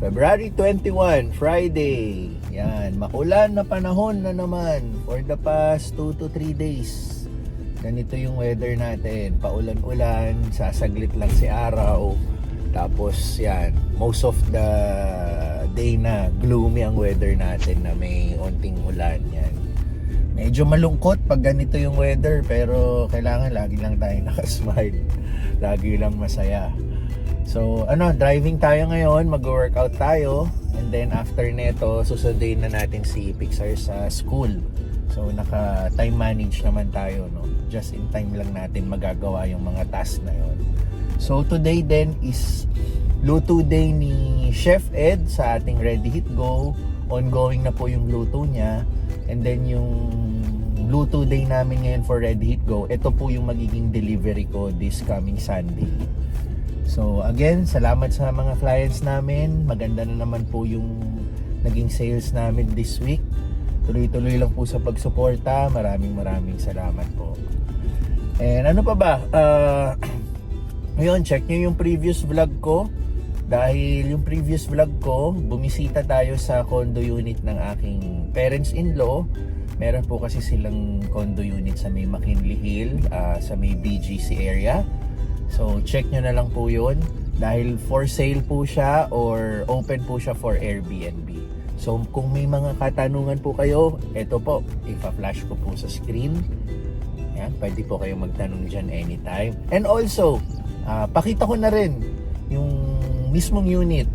February 21, Friday. Yan, maulan na panahon na naman for the past 2 to 3 days. Ganito yung weather natin. Paulan-ulan, sasaglit lang si araw. Tapos yan, most of the day na gloomy ang weather natin na may onting ulan. Yan. Medyo malungkot pag ganito yung weather, pero kailangan lagi lang tayo nakasmile. Lagi lang masaya. So, driving tayo ngayon, mag-workout tayo, and then after neto, susundin na natin si Pixar sa school. So, naka-time manage naman tayo, no? Just in time lang natin magagawa yung mga task na yon. So, today then is luto day ni Chef Ed sa ating Ready Hit Go. Ongoing na po yung luto niya. And then yung luto day namin ngayon for Ready Hit Go, ito po yung magiging delivery ko this coming Sunday. So again, salamat sa mga clients namin. Maganda na naman po yung naging sales namin this week. Tuloy-tuloy lang po sa pagsuporta. Maraming salamat po. And ano pa ba? Ngayon, check nyo yung previous vlog ko. Dahil yung previous vlog ko, bumisita tayo sa condo unit ng aking parents-in-law. Meron po kasi silang condo unit sa may McKinley Hill, sa may BGC area. So, check nyo na lang po yun. Dahil for sale po siya or open po siya for Airbnb. So, kung may mga katanungan po kayo, ito po, ipa-flash ko po sa screen. Yan, pwede po kayong magtanong dyan anytime. And also, pakita ko na rin yung mismong unit.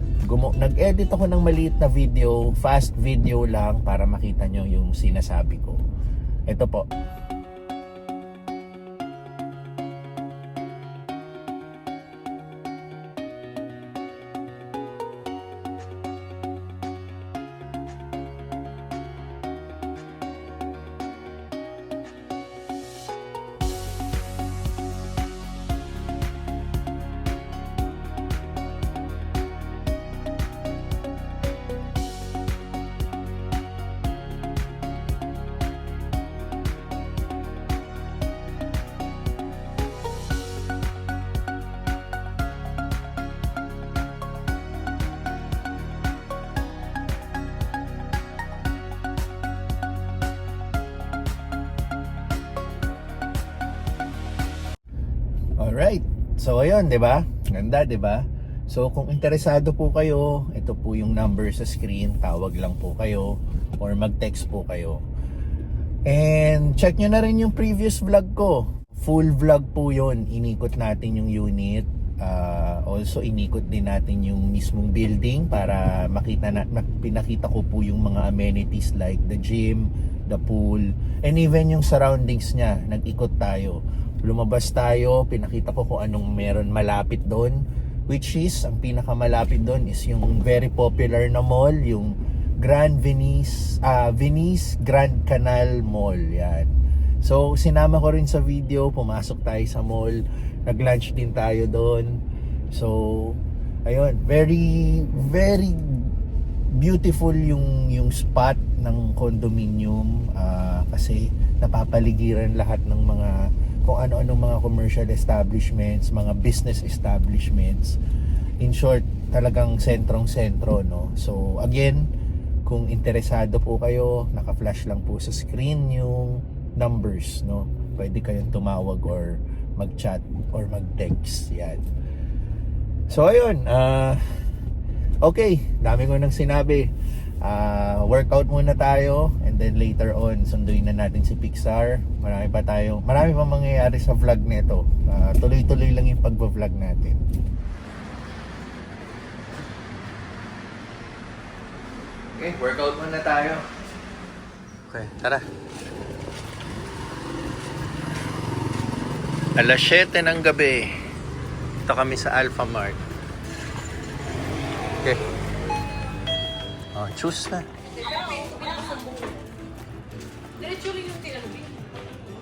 Nag-edit ako ng maliit na video, fast video lang para makita nyo yung sinasabi ko. Ito po. Alright. So ayun, 'di ba? Ganda, 'di ba? So kung interesado po kayo, ito po yung number sa screen, tawag lang po kayo or mag-text po kayo. And check nyo na rin yung previous vlog ko. Full vlog po 'yon. Inikot natin yung unit. Also inikot din natin yung mismong building para pinakita ko po yung mga amenities like the gym, the pool, and even yung surroundings niya. Nag-ikot tayo. Lumabas tayo, pinakita ko kung anong meron malapit doon, which is, ang pinakamalapit doon is yung very popular na mall, yung Venice Grand Canal Mall. Yan. So, sinama ko rin sa video, pumasok tayo sa mall, nag-lunch din tayo doon. So, ayun, very beautiful yung spot ng condominium, kasi napapaligiran lahat ng mga kung ano-anong mga commercial establishments, mga business establishments. In short, talagang sentrong-sentro, no? So, again, kung interesado po kayo, naka-flash lang po sa screen yung numbers, no? Pwede kayong tumawag or mag-chat or mag-text. Yan. So, ayun. Okay, dami ko nang sinabi. Workout muna tayo and then later on sunduin na natin si Pixar. Marami pa mangyayari sa vlog nito. Tuloy-tuloy lang yung pagbo-vlog natin. Okay, workout muna tayo. Okay, tara. Alas 7 ng gabi. Ito kami sa Alpha Mart. Okay. Choose na.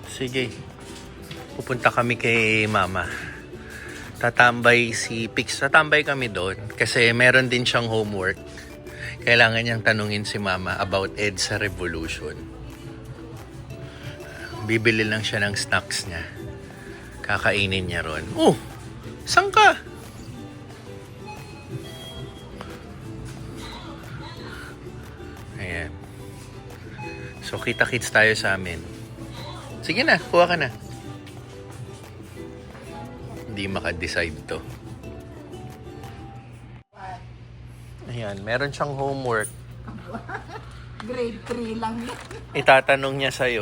Sige. Pupunta kami kay Mama. Tatambay si Pix. Tatambay kami doon kasi meron din siyang homework. Kailangan niyang tanungin si Mama about EDSA Revolution. Bibili lang siya ng snacks niya. Kakainin niya ron. Oh! Saan ka? So, kita-kits tayo sa amin. Sige na, kuha ka na. Hindi maka-decide to. Ayan, meron siyang homework. Grade 3 lang yan. Itatanong niya sa'yo.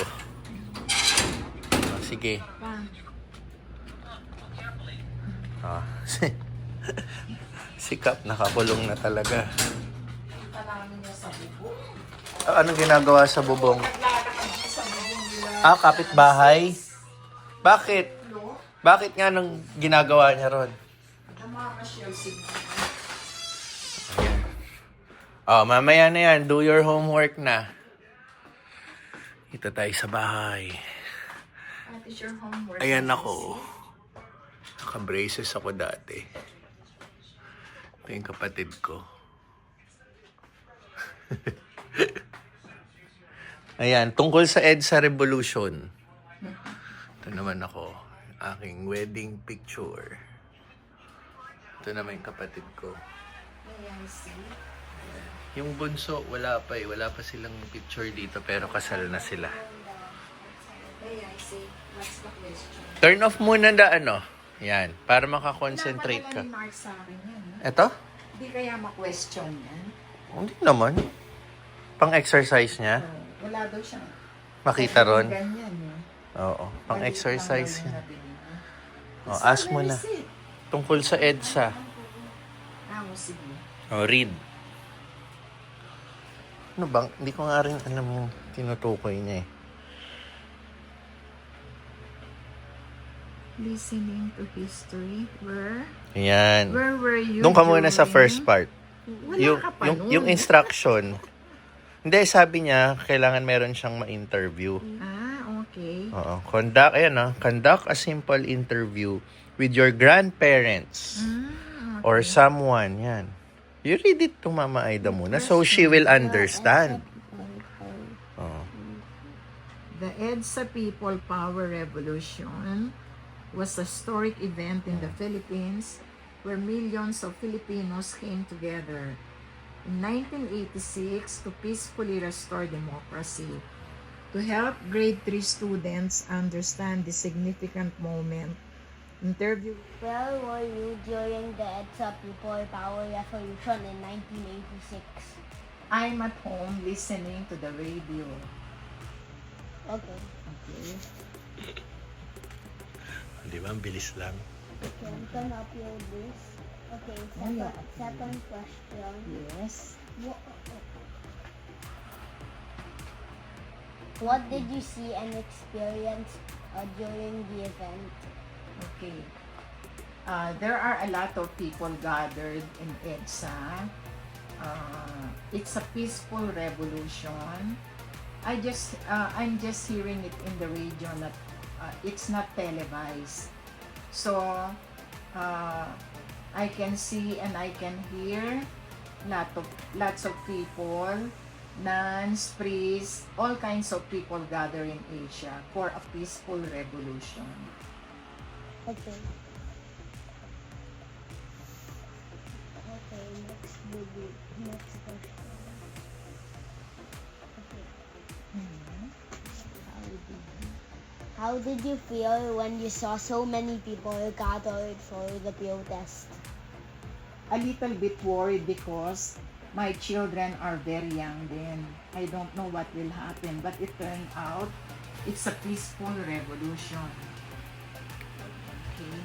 Sige. Si Kap nakakulong na talaga. Anong ginagawa sa bubong? Kapitbahay? Bakit? Bakit nga nung ginagawa niya ron? Ayan. Mamaya na yan. Do your homework na. Ito tayo sa bahay. What is your homework? Ayan ako. Naka-braces ako dati. Ito yung kapatid ko. Ayan, tungkol sa EDSA Revolution. Ito naman ako. Aking wedding picture. Ito naman yung kapatid ko. Yung bunso, wala pa eh. Wala pa silang picture dito pero kasal na sila. Turn off muna Yan, para makakonsentrate ka. Ito? Hindi kaya ma-question yan? Hindi naman. Pang-exercise niya. Wala daw siya. Makita ron. Ganyan eh. Oo, pang-exercise niya. Ask mo na. Tungkol sa EDSA. Sige. Read. Ano bang? Hindi ko nga rin alam yung tinutukoy niya eh. Listening to history. Ayan. Where were you? Doon ka muna sa first part. Wala ka pa nun. Yung instruction. Hindi, sabi niya, kailangan meron siyang ma-interview. Okay. Oo. Conduct a simple interview with your grandparents or someone. Yan. You read it to Mama Aida muna so she will understand. The EDSA People Power Revolution was a historic event in the Philippines where millions of Filipinos came together in 1986 to peacefully restore democracy. To help grade 3 students understand the significant moment, interview. Where were you during the EDSA People Power Revolution in 1986? I'm at home listening to the radio. Okay. Di ba? Ang bilis lang. Okay, I'm gonna upload this. Okay, second question. Yes. What did you see and experience during the event? Okay. There are a lot of people gathered in EDSA. It's a peaceful revolution. I'm just hearing it in the radio that it's not televised. So I can see and I can hear lots of people, nuns, priests, all kinds of people gather in Asia for a peaceful revolution. Okay. Okay, next question. Okay. How did you feel when you saw so many people gathered for the protest? A little bit worried because my children are very young then. I don't know what will happen, but it turned out it's a peaceful revolution. Okay.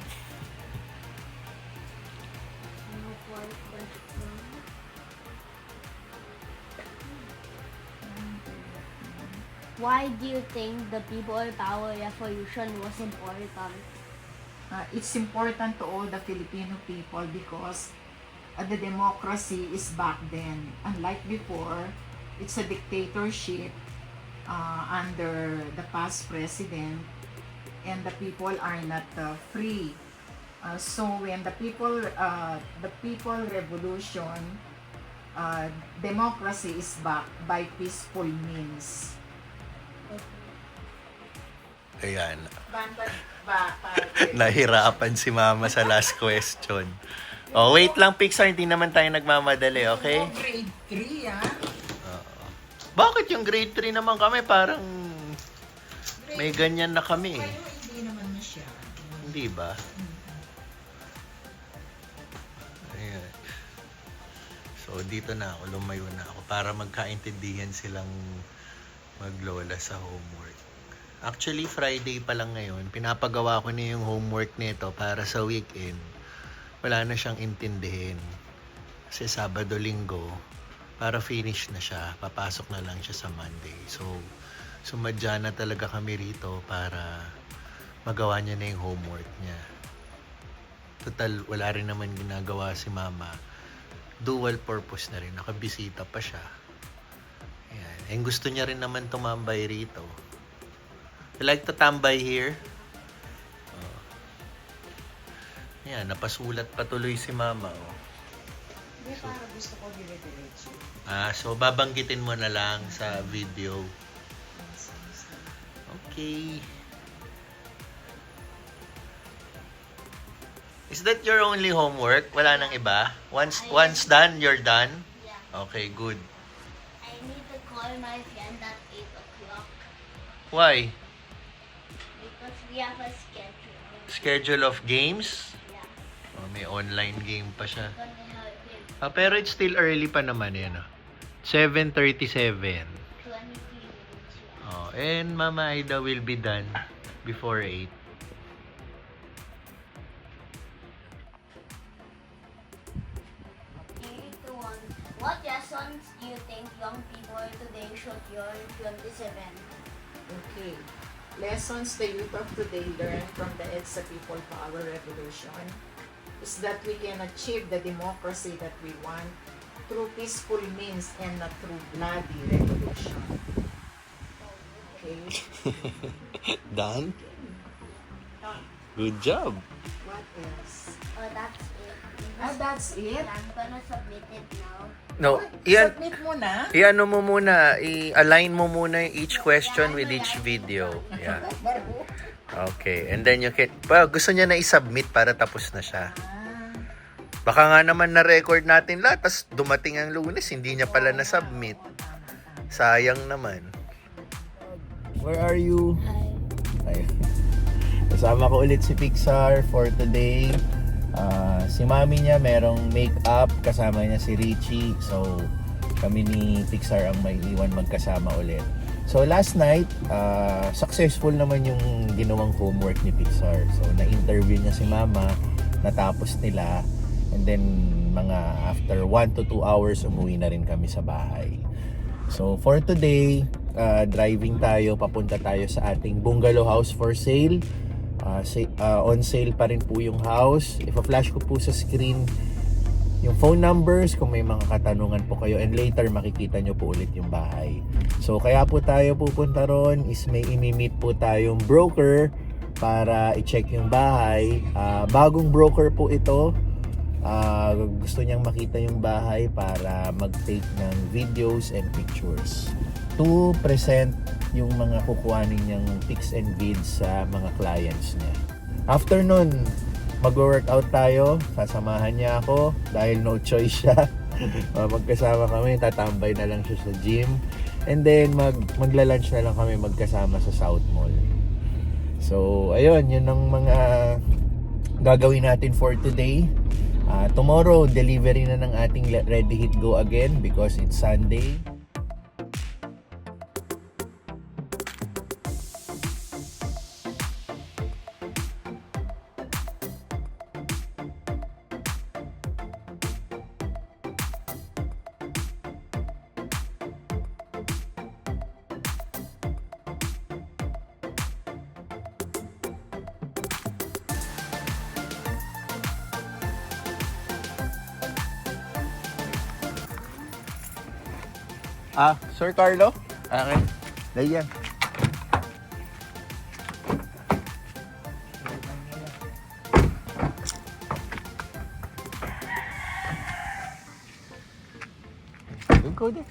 Why do you think the People Power Revolution was important? It's important to all the Filipino people because the democracy is back then. Unlike before, it's a dictatorship under the past president and the people are not free. So when the people revolution, democracy is back by peaceful means. Ayan. Nahirapan si Mama sa last question. Wait lang, Pixar. Hindi naman tayo nagmamadali, okay? Grade 3, Bakit yung grade 3 naman kami parang may ganyan na kami eh. Pero hindi naman na siya. Hindi ba? Ayan. So, dito na ako, lumayo na ako para magkaintindihan silang maglola sa homework. Actually, Friday pa lang ngayon. Pinapagawa ko na yung homework nito para sa weekend. Wala na siyang intindihin. Kasi Sabado, Linggo, para finish na siya. Papasok na lang siya sa Monday. So, sumadya na talaga kami rito para magawa niya na yung homework niya. Total, wala rin naman ginagawa si Mama. Dual purpose na rin. Nakabisita pa siya. Ayan. And gusto niya rin naman tumambay rito. You like to tambay here? Oh. Ayan, napasulat patuloy si Mama. Oh. Hindi, para gusto ko dire-diretso. So babanggitin mo na lang sa video. Okay. Is that your only homework? Wala nang iba? Once done, you're done? Yeah. Okay, good. I need to call my friend at 8 o'clock Why? because we have a schedule. Schedule of games? Yeah. Oh, may online game pa siya. Gonna help him. Pero it's still early pa naman yan. 7:37. 20 minutes. Yeah. Oh, and Mama Aida will be done before 8. What lessons do you think young people today should learn 27? Okay. Lessons the youth of today learn from the EDSA People Power Revolution is that we can achieve the democracy that we want through peaceful means and not through bloody revolution. Okay? Done? Good job. What else? Oh, that's it. That's it? I'm gonna submit it now. No, Submit mo na. i-ano mo muna, i-align mo muna each question with each video. Yeah. Okay, and then you can, gusto niya na i-submit para tapos na siya. Baka nga naman na-record natin lahat, tapos dumating ang Lunes, hindi niya pala na-submit. Sayang naman. Where are you? Ay. Kasama ko ulit si Pixar for today. Si mami niya merong makeup, kasama niya si Richie. So, kami ni Pixar ang may iwan magkasama ulit. So, last night, successful naman yung ginawang homework ni Pixar. So, na-interview niya si mama, natapos nila. And then, mga after 1 to 2 hours, umuwi na rin kami sa bahay. So, for today, driving tayo, papunta tayo sa ating bungalow house for sale. On sale pa rin po yung house. Ipa-flash ko po sa screen yung phone numbers kung may mga katanungan po kayo, and later makikita nyo po ulit yung bahay. So kaya po tayo pupunta ron is may imi-meet po tayong broker para i-check yung bahay. Bagong broker po ito. Gusto niyang makita yung bahay para mag-take ng videos and pictures to present yung mga kukuhanin niyang pics and vids sa mga clients niya. After nun, mag-workout tayo, sasamahan niya ako dahil no choice siya. Magkasama kami, tatambay na lang siya sa gym. And then magla-lunch na lang kami magkasama sa South Mall. So, ayun, yun ang mga gagawin natin for today. Tomorrow, delivery na ng ating Ready Hit Go again because it's Sunday. Sir Carlo? Okay. Dayan. Go din.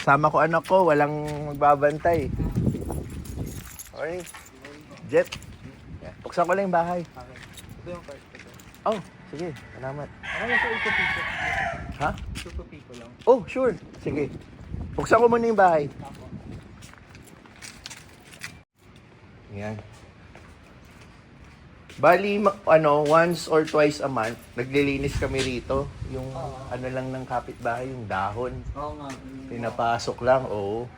Sama ko anak ko, walang magbabantay. Okay. Jet. Buksan ko lang yung bahay. Ito yung card ko. Oh, sige. Salamat. Ano lang sa itupi ko? Ha? Itupi ko lang. Oh, sure. Sige. Buksan ko muna yung bahay. Yan. Bali, once or twice a month, naglilinis kami rito. Yung ano lang ng kapitbahay, yung dahon. Oo nga. Pinapasok lang, oo.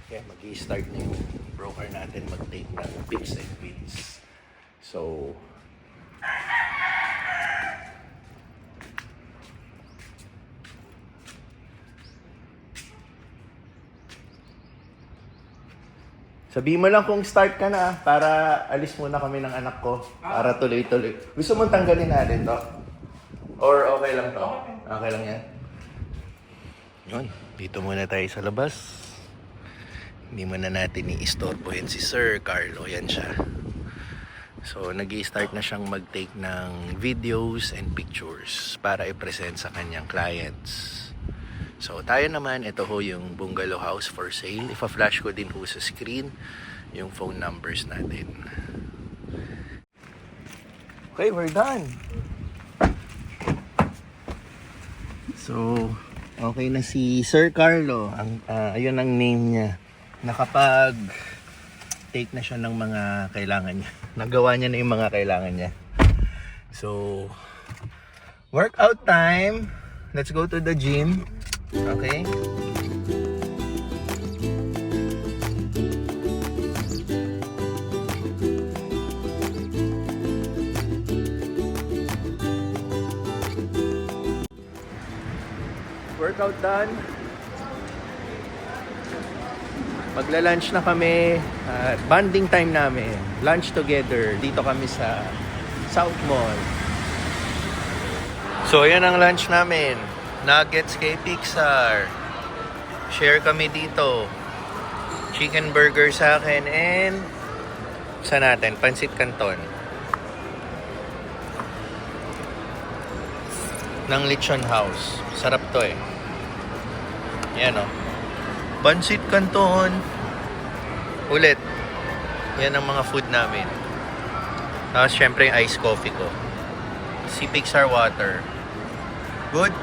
Kaya mag-i-start na yung broker natin mag-take ng picks and pins. So, sabihin mo lang kung start ka na para alis muna kami ng anak ko para tuloy-tuloy. Gusto mong tanggalin natin to? Or okay lang to? Okay lang yan? Yun, dito muna tayo sa labas. Hindi muna natin i-istorbohin si Sir Carlo. Yan siya. So, nag-i-start na siyang mag-take ng videos and pictures para i-present sa kanyang clients. So, tayo naman, ito ho yung bungalow house for sale. Ipa-flash ko din ho sa screen yung phone numbers natin. Okay, we're done. So, okay na si Sir Carlo. Ayun ang name niya. Nakapag-take na siya ng mga kailangan niya. Nagawa niya na yung mga kailangan niya. So, workout time. Let's go to the gym. Okay? Workout done. Magla-lunch na kami. Bonding time namin. Lunch together. Dito kami sa South Mall. So, yan ang lunch namin. Nuggets kay Pixar. Share kami dito. Chicken burger sa akin and sa natin, Pansit Canton. Ng Lechon House. Sarap to eh. Yan o. Pansit Canton. Ulit. Yan ang mga food namin. Tapos syempre yung iced coffee ko. Si Pixar water. Good?